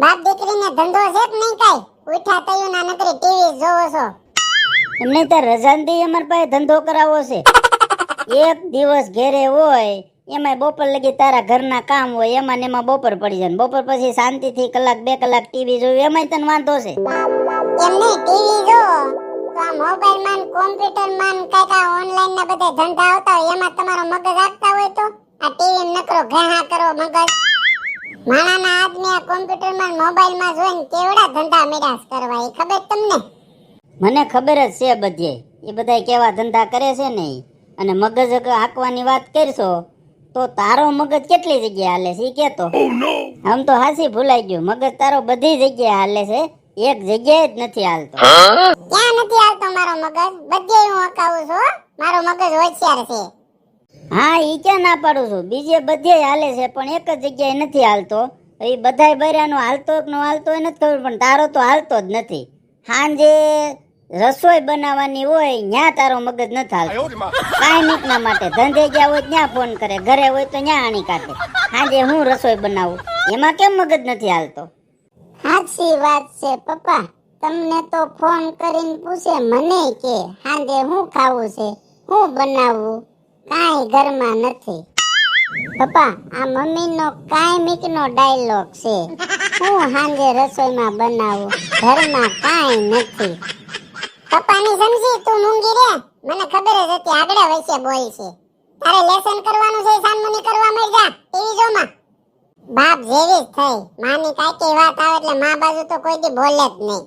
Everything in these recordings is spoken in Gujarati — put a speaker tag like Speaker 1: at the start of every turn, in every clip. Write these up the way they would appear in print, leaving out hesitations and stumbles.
Speaker 1: બાપ દીકરીને ધંધો છે કે નહીં કાઈ? ઉઠા તયું ના નકરી ટીવી જોવો છો.
Speaker 2: એમને તાર રજાનથી અમાર પાસે ધંધો કરાવવો છે. એક દિવસ ઘેરે હોય એમાં બપોર લગી તારા ઘરના કામ હોય એમાં ને એમાં બપોર પડી જાય. બપોર પછી શાંતિથી કલાક 2 કલાક ટીવી જોયું એમાંય તને વાંધો છે.
Speaker 1: એમને ટીવી જો તો આ મોબાઈલ માં કોમ્પ્યુટર માં કાકા ઓનલાઈન ના બધા ધંધા આવતા હોય એમાં તમારો મગજ આપતા હોય તો આ ટીવી નકરો ઘા કરો મગજ. માણાના આદમી આ કોમ્પ્યુટર માં મોબાઈલ માં જોઈને કેવડા ધંધા મેરાસ કરવા એ ખબર તમને?
Speaker 2: મને ખબર જ છે બધે એ બધાય કેવા ધંધા કરે છે ને ઈ. અને મગજ હાંકવાની વાત કરશો તો તારો મગજ કેટલી જગ્યાએ હાલે છે ઈ કેતો. આમ તો હાસી ભૂલાઈ ગયું, મગજ તારો બધી જગ્યાએ હાલે છે, એક જગ્યાએ જ નથી હાલતો.
Speaker 1: ક્યાં નથી હાલતો મારો મગજ? બધે હું હકાવું છું, મારો મગજ હોશિયાર છે.
Speaker 2: હા ઈ ક્યાં ના પાડું છું, બીજે બધે હાલે છે પણ એક જ જગ્યાએ નથી હાલતો. એ બધાય બૈરાનો હાલતો કે નો હાલતો એ નથી ખબર, પણ તારો તો હાલતો જ નથી. હાંજે રસોઈ બનાવવાની હોય ન્યા તારો મગજ નથી હાલતો. કાંઈ ના માટે ધંધે ગયા હોય ત્યાં ફોન કરે, ઘરે હોય તો ન્યા આણી કાઢે. હાંજે હું રસોઈ બનાવું એમાં કેમ મગજ નથી હાલતો?
Speaker 1: સાચી વાત છે પપ્પા. તમને તો ફોન કરીને પૂછે મને કે હાંજે હું ખાવું છે, હું બનાવવું, કાંઈ ઘરમાં નથી. પપ્પા આ મમ્મીનો કાયમિકનો ડાયલોગ છે, હું હાંજે રસોઈમાં બનાવું, ઘરમાં કાંઈ નથી. પપ્પાની સમજી તું મૂંગી રે, મને ખબર જ હતી આગળ વૈસે બોલ છે. તારે લેસન કરવાનું છે, સાનમુની કરવા મર જા, ટીવી જોમાં. બાપ જેવી જ થઈ, માની કાકી વાત આવે એટલે મા બાજુ તો કોઈ દી બોલે જ નહીં.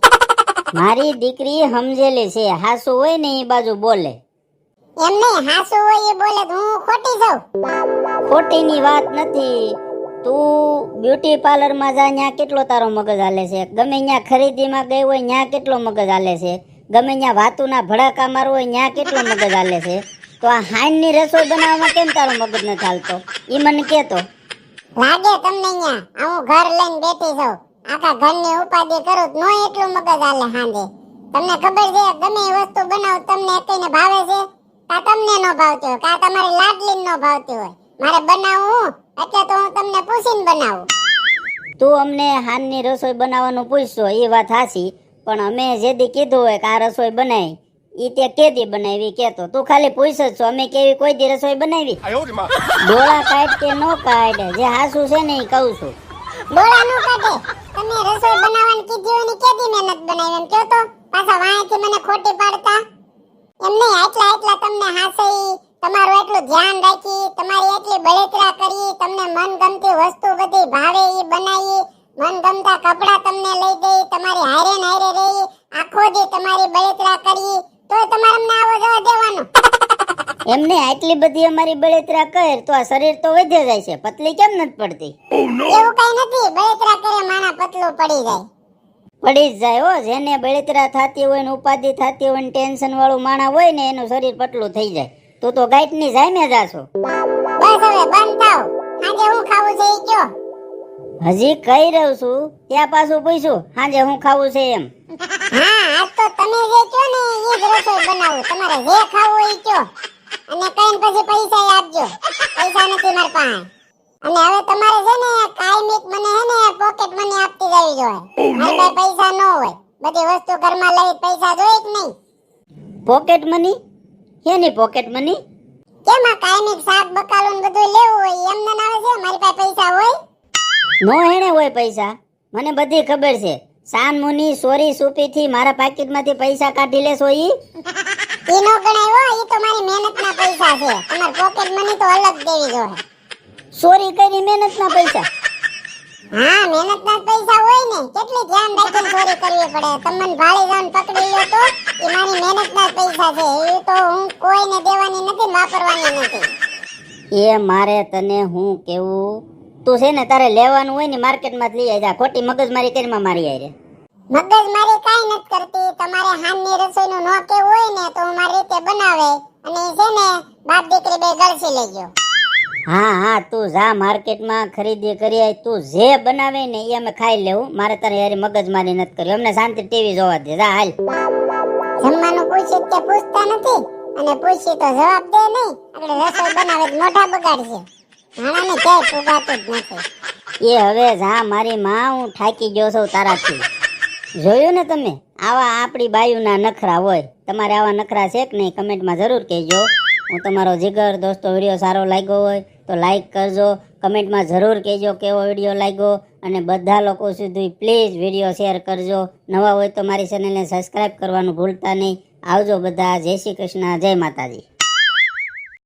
Speaker 2: મારી દીકરી સમજેલી છે, હાસુ હોય ને એ બાજુ બોલે.
Speaker 1: એમ નહીં, હાસુ હોય એ બોલે તો હું ખોટી છું?
Speaker 2: ખોટીની વાત નથી. તું બ્યુટી પાર્લરમાં જા, ન્યા કેટલો તારો મગજ હાલે છે. ગમે ન્યા ખરીદીમાં ગઈ હોય ન્યા કેટલો મગજ હાલે છે. ગમે ન્યા વાતુના ભડાકા મારવો હોય ન્યા કેટલો મગજ હાલે છે. તો આ હાઈનની રસોઈ બનાવવામાં કેમ તારો મગજ નથી હાલતો ઈ મને કહેતો.
Speaker 1: લાગે તમને ન્યા હું ઘર લઈને બેઠી છું, આખા ઘરની ઉપાધિ કરું નો એટલું મગજ હાલે હાંજે. તમને ખબર છે ગમે એ વસ્તુ બનાવ તમને એકઈને ભાવે છે કા તમને નો ભાવતી હોય કા તમારી લાડલીને નો ભાવતી હોય. મારે બનાવવું એટલે તો હું તમને પૂછીને બનાવું.
Speaker 2: તું અમને હાનની રસોઈ બનાવવાનું પૂછશો એ વાત હાસી, પણ અમે જેદી કીધું હોય કે આ રસોઈ બનાવી ઈ તે કેદી બનાવી કેતો. તું ખાલી પૂછ જ છો, અમે કેવી કોઈ દી રસોઈ બનાવી? ડોળા કાઢ કે નો કાઢ, જે હાસુ છે ને ઈ કહું છું.
Speaker 1: ડોળા નો કાઢે, તમે રસોઈ બનાવવાની કીધી હોય ને કેદી મહેનત બનાવી એમ કહો તો પાછા વાંયથી મને ખોટી પાડતા. એમ નહીં, આટલા તમને હાસઈ, તમારું એટલું ધ્યાન રાખી, તમારી એટલી બળતરા કરી, તમને મનગમતી વસ્તુ બધી ભાવે ઈ બનાવી, મનગમતા કપડા તમને લઈ દઈ, તમારી હારે ને હારે રહી, આખો દી તમારી બળતરા કરી, તો તમારે અમને આવો જવા દેવાનો?
Speaker 2: એમને આટલી બધી અમારી બળતરા કર તો આ શરીર તો વધે જાય છે, પતલી કેમ નથી પડતી?
Speaker 1: એવું કઈ નથી, બળતરા કરે માણા પતલું પડી જાય.
Speaker 2: પડી જ જાય હો, જેને બળતરા થતી હોય ને ઉપાધિ થતી હોય ને ટેન્શન વાળું માણા હોય ને એનું શરીર પતલું થઈ જાય. તું તો ગાંઠની જામે જાશો.
Speaker 1: બસ હવે બંધ થાવ, આજે હું ખાવું છે ઈ કયો.
Speaker 2: હજી કહી રહ્યો છું ત્યાં પાછું પૂછ્યું હાજે હું ખાવું છે એમ.
Speaker 1: હા આજ તો તમે જે કયો ને ઈ જ રસોઈ બનાવું, તમારે જે ખાવું ઈ કયો. અને કઈન પછી પૈસા આપજો, પૈસા નથી મારી પાસે. અને હવે તમારે છે ને કાયમિક મને હે ને પોકેટ મની આપતી જવી જોઈએ. મારી પાસે પૈસા ન હોય, બધી વસ્તુ ઘરમાં લઈ પૈસા જોઈએ કે નહીં?
Speaker 2: Pocket money? એની પોકેટ મની?
Speaker 1: કેમ આ કાયમિક શાક બકાલું ને બધું લેવું હોય એમને આવે છે? મારી પાસે પૈસા હોય?
Speaker 2: નો હેણે હોય પૈસા, મને બધી ખબર છે. સાન મુની સોરી સુપી થી મારા પાકીટમાંથી પૈસા કાઢી લેશો ઈ
Speaker 1: નો ગણાય હો, ઈ તો મારી મહેનતના પૈસા છે. તમાર પોકેટ મની તો અલગ દેવી જોઈએ.
Speaker 2: ચોરી કરી મહેનતના પૈસા?
Speaker 1: હા મહેનતના પૈસા હોય ને, કેટલી ધ્યાન રાખીને ચોરી કરવી પડે. તમને ભાળી જાન પકડી લ્યો તો ઈ મારી મહેનતના પૈસા છે, એ તો હું કોઈને દેવાની નથી, વાપરવાની નથી.
Speaker 2: એ મારે તને હું કેવું, તું છે ને તારે લેવાનું હોય ને માર્કેટમાં લઈ આવી જા, ખોટી મગજમારી કરીમાં મારી આરે.
Speaker 1: મગજમારી કાઈ નથી કરતી, તમારે હાનની રસોઈનું નો કેવું હોય ને તો હું મારી રીતે બનાવે અને છે ને બાપ દીકરી બે ગળસી લઈ ગયો.
Speaker 2: હા તું જા માર્કેટમાં ખરીદી કરી આય, તું જે બનાવે ને એ અમે ખાઈ લેવું, મારે તારે યાર મગજમારી નથી કરી. અમને શાંતિ ટીવી જોવા દે, જા હાલ.
Speaker 1: જમવાનું પૂછી તે પૂછતા નથી અને પૂછી તો જવાબ દે નહીં, આપણે રસોઈ બનાવે તો મોઢા બગાડશે. હાણાને ક્યાંય પુગાતું જ નથી.
Speaker 2: એ હવે જા મારી માં, હું થાકી ગયો છું તારાથી. જોયું ને તમે, આવા આપણી બાયુના નખરા હોય. તમારે આવા નખરા છે કે નહીં કમેન્ટમાં જરૂર કહેજો. હું તમારો જીગર. દોસ્તો વિડીયો સારો લાગ્યો હોય તો લાઈક કરજો, કમેન્ટમાં જરૂર કહેજો કેવો વિડીયો લાગ્યો, અને બધા લોકો સુધી પ્લીઝ વિડીયો શેર કરજો. નવા હોય તો મારી ચેનલને સબસ્ક્રાઈબ કરવાનું ભૂલતા નહીં. આવજો બધા. જય શ્રી કૃષ્ણ, જય માતાજી.